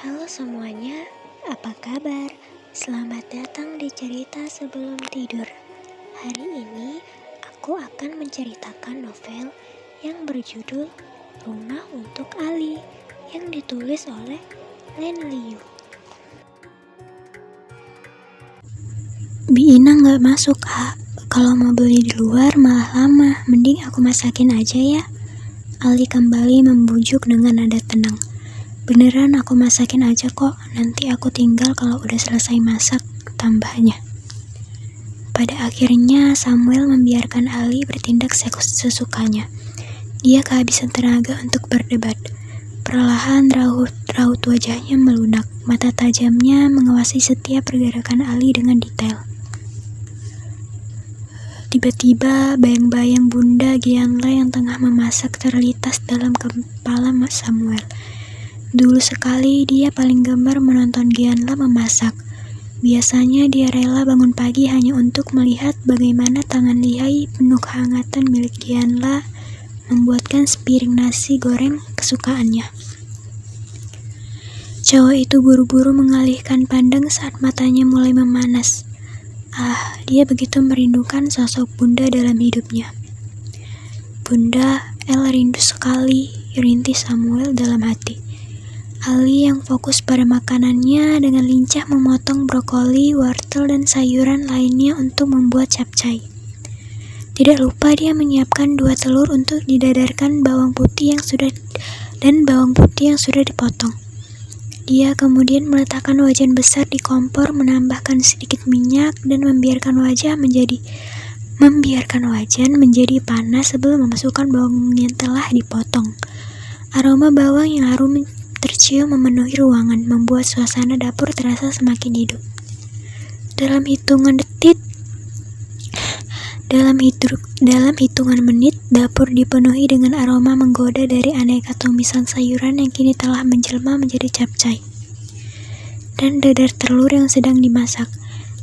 Halo semuanya, apa kabar? Selamat datang di cerita sebelum tidur. Hari ini aku akan menceritakan novel yang berjudul Rumah untuk Ali yang ditulis oleh Len Liu. Bi Ina gak masuk, Kak. Kalau mau beli di luar malah lama, mending aku masakin aja ya. Ali kembali membujuk dengan nada tenang. Beneran aku masakin aja kok, nanti aku tinggal kalau udah selesai masak, tambahnya. Pada akhirnya Samuel membiarkan Ali bertindak sesukanya. Dia kehabisan tenaga untuk berdebat. Perlahan raut wajahnya melunak, mata tajamnya mengawasi setiap pergerakan Ali dengan detail. Tiba-tiba bayang-bayang Bunda Gianla yang tengah memasak terlintas dalam kepala Samuel. Dulu sekali dia paling gemar menonton Gianla memasak. Biasanya dia rela bangun pagi hanya untuk melihat bagaimana tangan lihai penuh kehangatan milik Gianla membuatkan sepiring nasi goreng kesukaannya. Cowok itu buru-buru mengalihkan pandang saat matanya mulai memanas. Dia begitu merindukan sosok Bunda dalam hidupnya. Bunda, El rindu sekali, rintih Samuel dalam hati. Ali yang fokus pada makanannya dengan lincah memotong brokoli, wortel, dan sayuran lainnya untuk membuat capcay. Tidak lupa dia menyiapkan 2 telur untuk didadarkan bawang putih yang sudah dipotong. Dia kemudian meletakkan wajan besar di kompor, menambahkan sedikit minyak, dan membiarkan wajan menjadi panas sebelum memasukkan bawang yang telah dipotong. Aroma bawang yang harum tercium memenuhi ruangan, membuat suasana dapur terasa semakin hidup. Dalam hitungan menit, dapur dipenuhi dengan aroma menggoda dari aneka tumisan sayuran yang kini telah menjelma menjadi capcay dan dadar telur yang sedang dimasak.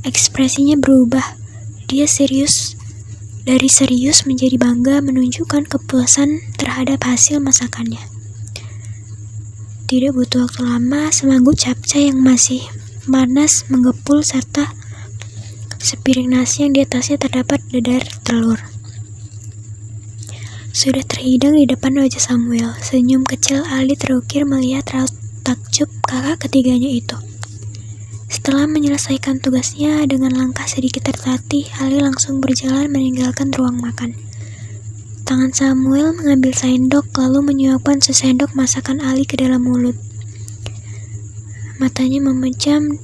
Ekspresinya berubah. Dia dari serius menjadi bangga, menunjukkan kepuasan terhadap hasil masakannya. Tidak butuh waktu lama, semangkuk capcay yang masih panas menggepul serta sepiring nasi yang di atasnya terdapat dadar telur sudah terhidang di depan wajah Samuel. Senyum kecil Ali terukir melihat raut takjub kakak ketiganya itu. Setelah menyelesaikan tugasnya dengan langkah sedikit tertatih, Ali langsung berjalan meninggalkan ruang makan. Tangan Samuel mengambil sendok lalu menyuapkan sesendok masakan Ali ke dalam mulut. Matanya memejam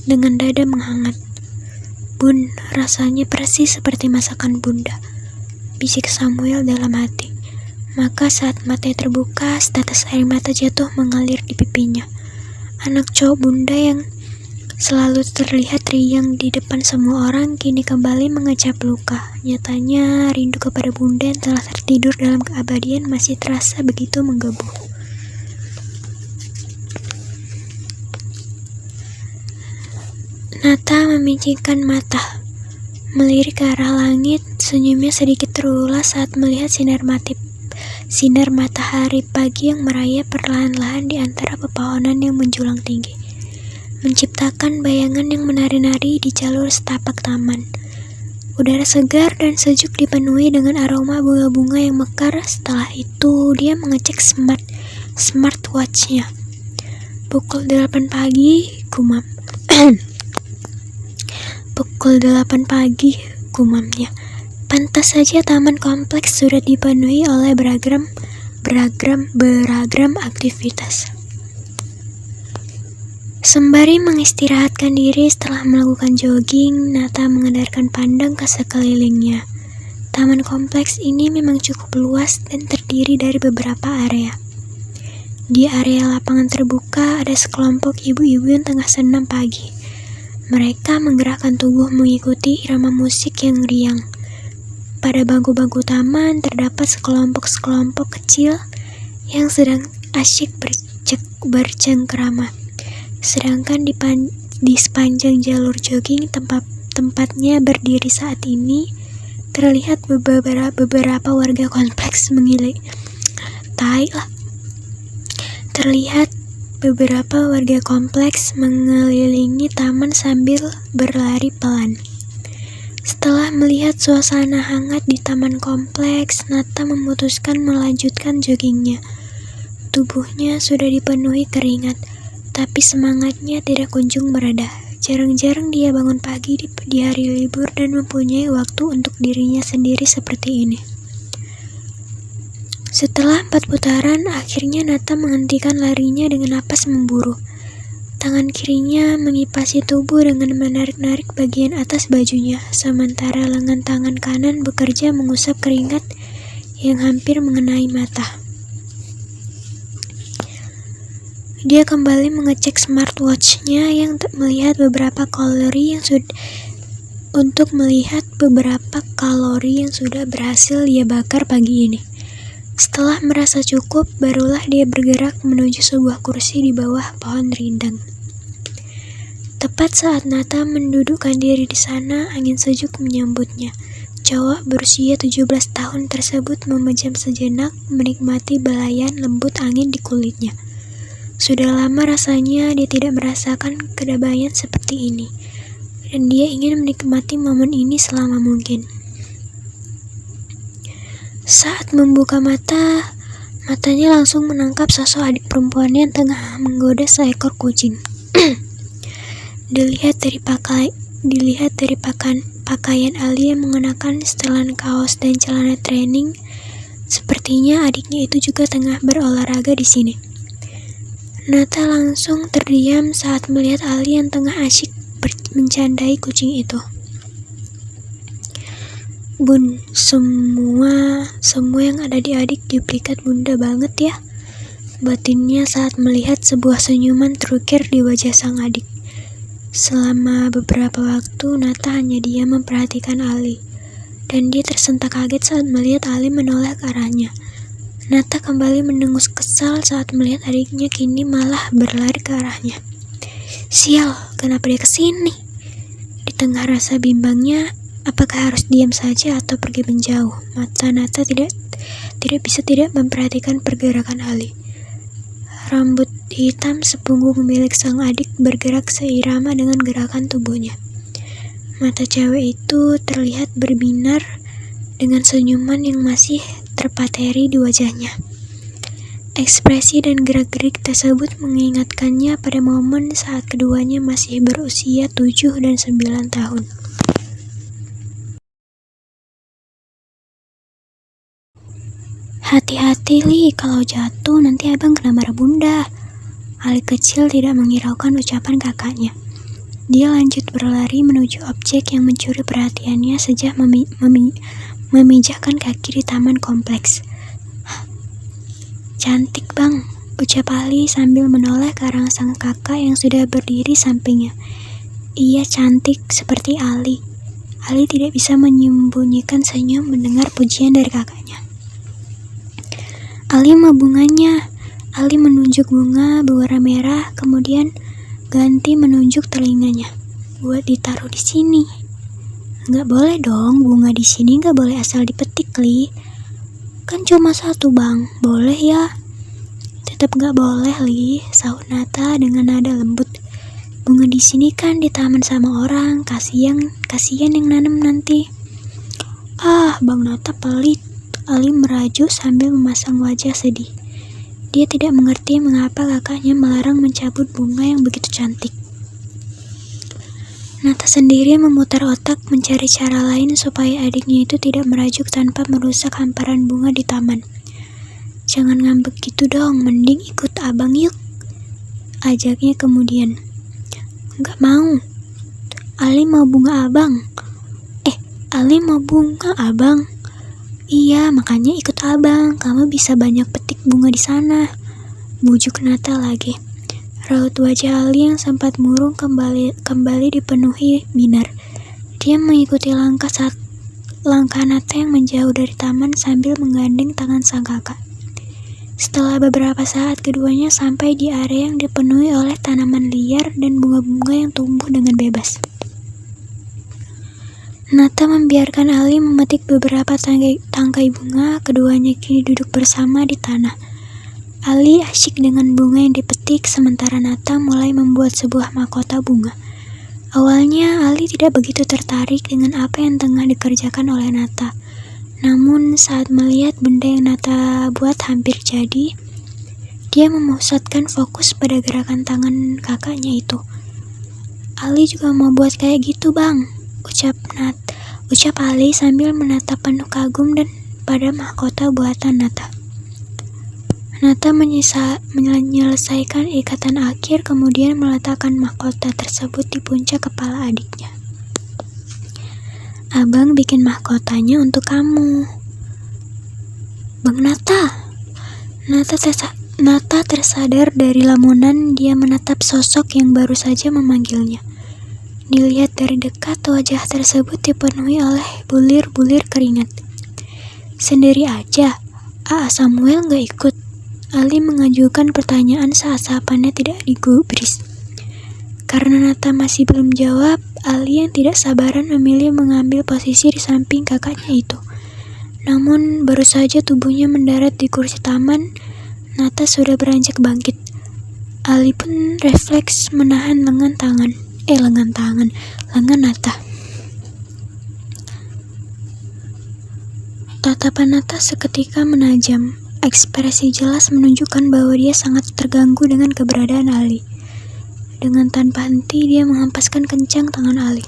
dengan dada menghangat. Bun, rasanya persis seperti masakan Bunda, bisik Samuel dalam hati. Maka saat matanya terbuka, setetes air mata jatuh mengalir di pipinya. Anak cowok Bunda yang selalu terlihat riang di depan semua orang kini kembali mengecap luka. Nyatanya rindu kepada Bunda yang telah tertidur dalam keabadian masih terasa begitu menggebu. Nata memicingkan mata, melirik ke arah langit. Senyumnya sedikit terulas saat melihat sinar matahari pagi yang merayap perlahan-lahan di antara pepohonan yang menjulang tinggi, menciptakan bayangan yang menari-nari di jalur setapak taman. Udara segar dan sejuk dipenuhi dengan aroma bunga-bunga yang mekar. Setelah itu dia mengecek smartwatch-nya. Pukul 8 pagi, gumam. Pukul 8 pagi, gumamnya. Pantas saja taman kompleks sudah dipenuhi oleh beragam aktivitas. Sembari mengistirahatkan diri setelah melakukan jogging, Nata mengedarkan pandang ke sekelilingnya. Taman kompleks ini memang cukup luas dan terdiri dari beberapa area. Di area lapangan terbuka ada sekelompok ibu-ibu yang tengah senam pagi. Mereka menggerakkan tubuh mengikuti irama musik yang riang. Pada bangku-bangku taman terdapat sekelompok kecil yang sedang asyik bercengkrama. Sedangkan di sepanjang jalur jogging tempatnya berdiri saat ini, terlihat beberapa warga kompleks beberapa warga kompleks mengelilingi taman sambil berlari pelan. Setelah melihat suasana hangat di taman kompleks, Nata memutuskan melanjutkan joggingnya. Tubuhnya sudah dipenuhi keringat, tapi semangatnya tidak kunjung mereda. Jarang-jarang dia bangun pagi di hari libur dan mempunyai waktu untuk dirinya sendiri seperti ini. Setelah 4 putaran, akhirnya Nata menghentikan larinya dengan napas memburu. Tangan kirinya mengipasi tubuh dengan menarik-narik bagian atas bajunya, sementara lengan tangan kanan bekerja mengusap keringat yang hampir mengenai mata. Dia kembali mengecek smartwatch-nya yang melihat beberapa kalori yang sudah berhasil dia bakar pagi ini. Setelah merasa cukup, barulah dia bergerak menuju sebuah kursi di bawah pohon rindang. Tepat saat Nata mendudukkan diri di sana, angin sejuk menyambutnya. Cowok berusia 17 tahun tersebut memejam sejenak, menikmati belayan lembut angin di kulitnya. Sudah lama rasanya dia tidak merasakan kedamaian seperti ini, dan dia ingin menikmati momen ini selama mungkin. Saat membuka mata, matanya langsung menangkap sosok adik perempuannya yang tengah menggoda seekor kucing. Dilihat dari pakaian Ali yang mengenakan setelan kaos dan celana training, sepertinya adiknya itu juga tengah berolahraga di sini. Nata langsung terdiam saat melihat Ali yang tengah asyik mencandai kucing itu. Bun, semua yang ada di adik duplikat bunda banget ya, batinnya saat melihat sebuah senyuman terukir di wajah sang adik. Selama beberapa waktu, Nata hanya diam memperhatikan Ali, dan dia tersentak kaget saat melihat Ali menoleh ke arahnya. Nata kembali mendengus kesal saat melihat adiknya kini malah berlari ke arahnya. Sial, kenapa dia kesini? Di tengah rasa bimbangnya, apakah harus diam saja atau pergi menjauh? Mata Nata tidak bisa tidak memperhatikan pergerakan Ali. Rambut hitam sepunggung milik sang adik bergerak seirama dengan gerakan tubuhnya. Mata cewek itu terlihat berbinar dengan senyuman yang masih terpateri di wajahnya. Ekspresi dan gerak-gerik tersebut mengingatkannya pada momen saat keduanya masih berusia 7 dan 9 tahun. Hati-hati Li, kalau jatuh nanti abang kena marah bunda. Ali kecil tidak menghiraukan ucapan kakaknya. Dia lanjut berlari menuju objek yang mencuri perhatiannya sejak memijakkan kaki di taman kompleks. Cantik bang, ucap Ali sambil menoleh ke arah sang kakak yang sudah berdiri sampingnya. Ia cantik seperti Ali. Ali tidak bisa menyembunyikan senyum mendengar pujian dari kakaknya. Ali mau bunganya. Ali menunjuk bunga berwarna merah, kemudian ganti menunjuk telinganya. Buat ditaruh di sini. Nggak boleh dong, bunga di sini nggak boleh asal dipetik, Li. Kan cuma satu bang, boleh ya? Tetap nggak boleh, Li, sahut Nata dengan nada lembut. Bunga di sini kan di taman sama orang, kasihan yang nanam nanti. Ah, Bang Nata pelit. Ali merajuk sambil memasang wajah sedih. Dia tidak mengerti mengapa kakaknya melarang mencabut bunga yang begitu cantik. Nata sendiri memutar otak mencari cara lain supaya adiknya itu tidak merajuk tanpa merusak hamparan bunga di taman. Jangan ngambek gitu dong, mending ikut abang yuk, ajaknya kemudian. Nggak mau. Ali mau bunga abang. Ali mau bunga abang. Iya, makanya ikut abang. Kamu bisa banyak petik bunga di sana. Bujuk Nata lagi. Raut wajah Ali yang sempat murung kembali dipenuhi binar. Dia mengikuti langkah Nata yang menjauh dari taman sambil menggandeng tangan sang kakak. Setelah beberapa saat, keduanya sampai di area yang dipenuhi oleh tanaman liar dan bunga-bunga yang tumbuh dengan bebas. Nata membiarkan Ali memetik beberapa tangkai bunga. Keduanya kini duduk bersama di tanah. Ali asyik dengan bunga yang dipetik, sementara Nata mulai membuat sebuah mahkota bunga. Awalnya Ali tidak begitu tertarik dengan apa yang tengah dikerjakan oleh Nata. Namun saat melihat benda yang Nata buat hampir jadi, dia memusatkan fokus pada gerakan tangan kakaknya itu. Ali juga mau buat kayak gitu bang, ucap Ali sambil menatap penuh kagum dan pada mahkota buatan Nata. Nata menyelesaikan ikatan akhir, kemudian meletakkan mahkota tersebut di puncak kepala adiknya. Abang bikin mahkotanya untuk kamu, Bang Nata. Nata tersadar dari lamunan. Dia menatap sosok yang baru saja memanggilnya. Dilihat dari dekat, wajah tersebut dipenuhi oleh bulir-bulir keringat. Sendiri aja, Samuel gak ikut? Ali mengajukan pertanyaan saat sahapannya tidak digubris. Karena Nata masih belum jawab, Ali yang tidak sabaran memilih mengambil posisi di samping kakaknya itu. Namun baru saja tubuhnya mendarat di kursi taman, Nata sudah beranjak bangkit. Ali pun refleks menahan lengan Nata. Tatapan Nata seketika menajam. Ekspresi jelas menunjukkan bahwa dia sangat terganggu dengan keberadaan Ali. Dengan tanpa henti dia menghempaskan kencang tangan Ali.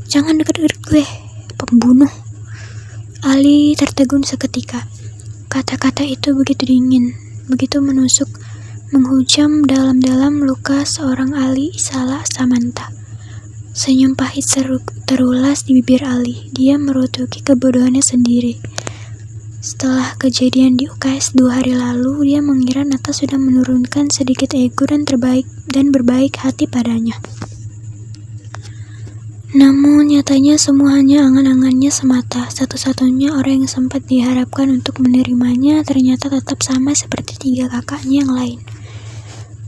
Jangan dekat-dekat gue, pembunuh. Ali tertegun seketika. Kata-kata itu begitu dingin, begitu menusuk, menghujam dalam-dalam luka seorang Ali Salah Samanta. Senyum pahit terulas di bibir Ali. Dia merutuki kebodohannya sendiri. Setelah kejadian di UKS 2 hari lalu, dia mengira Nata sudah menurunkan sedikit ego dan berbaik hati padanya. Namun nyatanya semua hanya angan-angannya semata. Satu-satunya orang yang sempat diharapkan untuk menerimanya ternyata tetap sama seperti 3 kakaknya yang lain,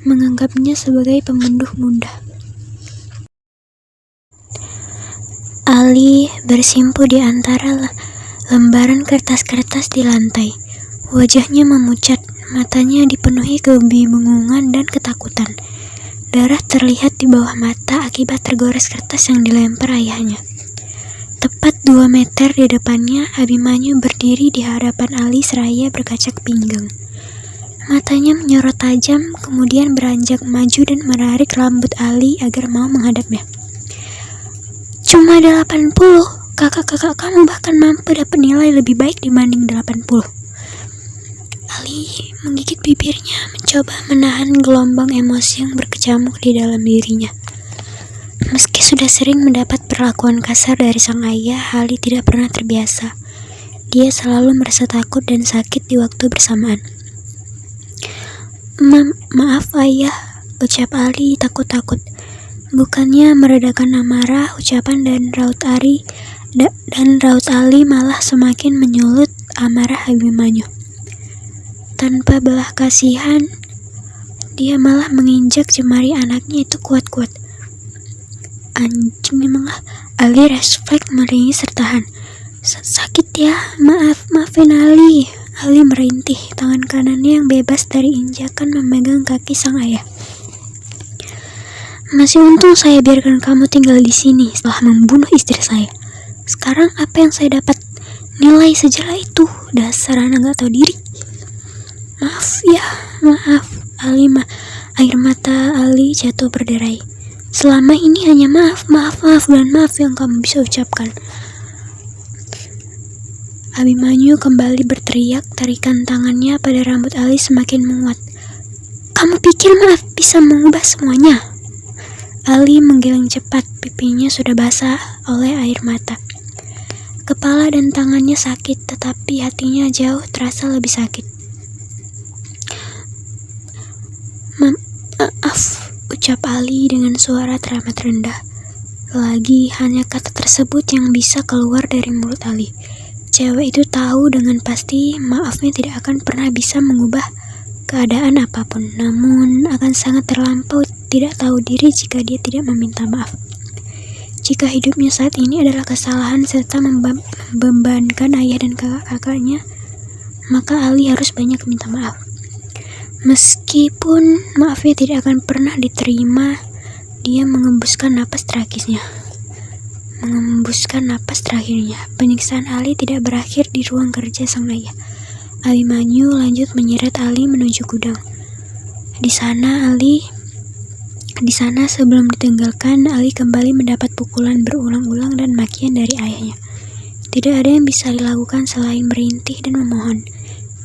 menganggapnya sebagai pembunuh bunda. Ali bersimpuh di antara lembaran kertas-kertas di lantai. Wajahnya memucat, matanya dipenuhi kebingungan dan ketakutan. Darah terlihat di bawah mata akibat tergores kertas yang dilempar ayahnya. Tepat 2 meter di depannya, Abimanyu berdiri di hadapan Ali seraya berkacak pinggang. Matanya menyorot tajam, kemudian beranjak maju dan menarik rambut Ali agar mau menghadapnya. Cuma 80. Kakak-kakak kamu bahkan mampu dapat nilai lebih baik dibanding 80. Ali menggigit bibirnya, mencoba menahan gelombang emosi yang berkecamuk di dalam dirinya. Meski sudah sering mendapat perlakuan kasar dari sang ayah, Ali tidak pernah terbiasa. Dia selalu merasa takut dan sakit di waktu bersamaan. Maaf ayah, ucap Ali takut-takut. Bukannya meredakan amarah, ucapan dan raut Ali malah semakin menyulut amarah Abimanyu. Tanpa belah kasihan, dia malah menginjak jemari anaknya itu kuat-kuat. Anjing memanglah. Ali refleks meringis sertahan. Sakit ya, maafin Ali. Ali merintih, tangan kanannya yang bebas dari injakan memegang kaki sang ayah. Masih untung saya biarkan kamu tinggal di sini setelah membunuh istri saya. Sekarang apa yang saya dapat? Nilai sejelek itu. Dasar anak gak tahu diri. Maaf. Air mata Ali jatuh berderai. Selama ini hanya maaf dan maaf yang kamu bisa ucapkan. Abimanyu kembali berteriak, tarikan tangannya pada rambut Ali semakin menguat. Kamu pikir maaf bisa mengubah semuanya? Ali menggeleng cepat, pipinya sudah basah oleh air mata. Kepala dan tangannya sakit, tetapi hatinya jauh terasa lebih sakit. Maaf, ucap Ali dengan suara teramat rendah. Lagi hanya kata tersebut yang bisa keluar dari mulut Ali. Cewek itu tahu dengan pasti maafnya tidak akan pernah bisa mengubah keadaan apapun, namun akan sangat terlampau tidak tahu diri jika dia tidak meminta maaf. Jika hidupnya saat ini adalah kesalahan serta membebankan ayah dan kakak-kakaknya, maka Ali harus banyak minta maaf. Meskipun maafnya tidak akan pernah diterima, dia mengembuskan napas terakhirnya. Penyiksaan Ali tidak berakhir di ruang kerja sang ayah. Abimanyu lanjut menyeret Ali menuju gudang. Di sana sebelum ditinggalkan, Ali kembali mendapat pukulan berulang-ulang dan makian dari ayahnya. Tidak ada yang bisa dilakukan selain merintih dan memohon,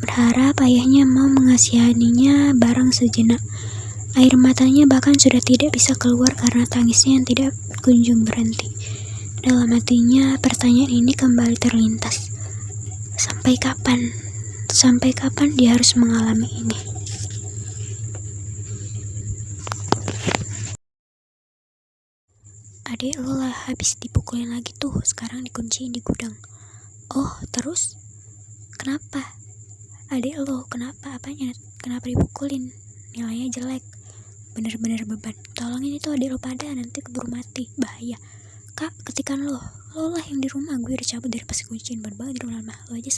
berharap ayahnya mau mengasihaninya barang sejenak. Air matanya bahkan sudah tidak bisa keluar karena tangisnya yang tidak kunjung berhenti. Dalam hatinya, pertanyaan ini kembali terlintas. Sampai kapan? Sampai kapan dia harus mengalami ini? Adek lo lah habis dipukulin lagi tuh, sekarang dikunciin di gudang. Oh, terus? Kenapa? Adek lo, kenapa? Apanya? Kenapa dipukulin? Nilainya jelek. Bener-bener beban. Tolongin itu adek lo pada, nanti keburu mati. Bahaya. Kak, ketikan lo lah yang di rumah. Gue udah cabut dari pas kunciin. Bener banget di rumah. Lo aja